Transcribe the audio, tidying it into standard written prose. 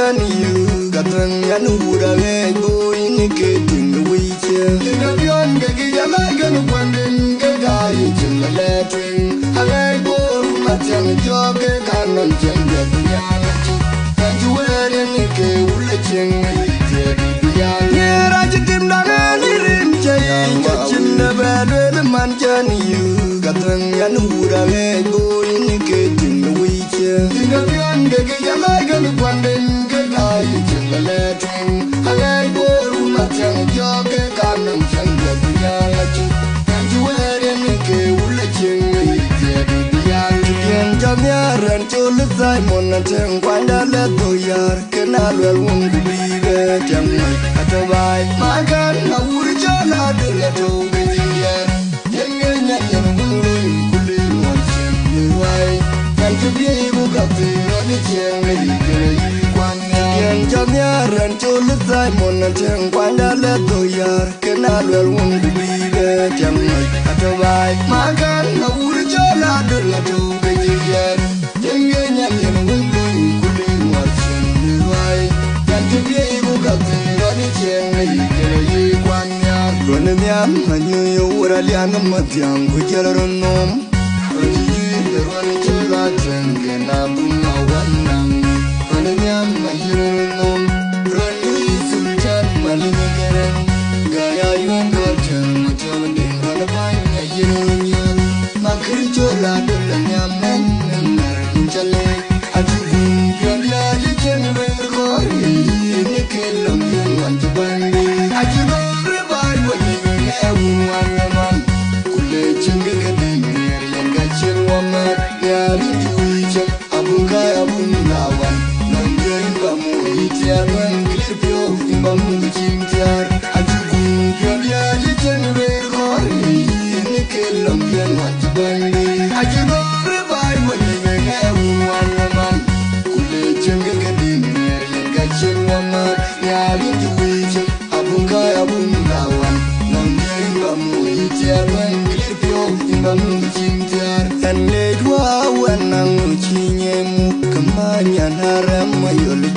can you got them Yanuda boy in getting the wheat. The young Gagagan wondering Gagai in the lettering. I like both my young jog a cannon gender. And you wear any gay woolaching. Yeah, I just didn't know any in the bed where the man can you got them Yanuda boy in getting the wheat. The young Gagagan wondering Gagai in the lettering. I like both my young jog a cannon gender. And you wear any gay woolaching. Jamyaran chul Simon and Tengwanda Letoyar Kenal won't believe it. Atabai, my God, I would jala de la toga. Yangan Kulin wants him. Why? Can't you be able to on the chain? Jamyaran chul Simon and Tengwanda Letoyar Kenal won't believe it. Atabai, my God, I would jala de la toga. And let when I'm looking at Mukamanya Narama, you'll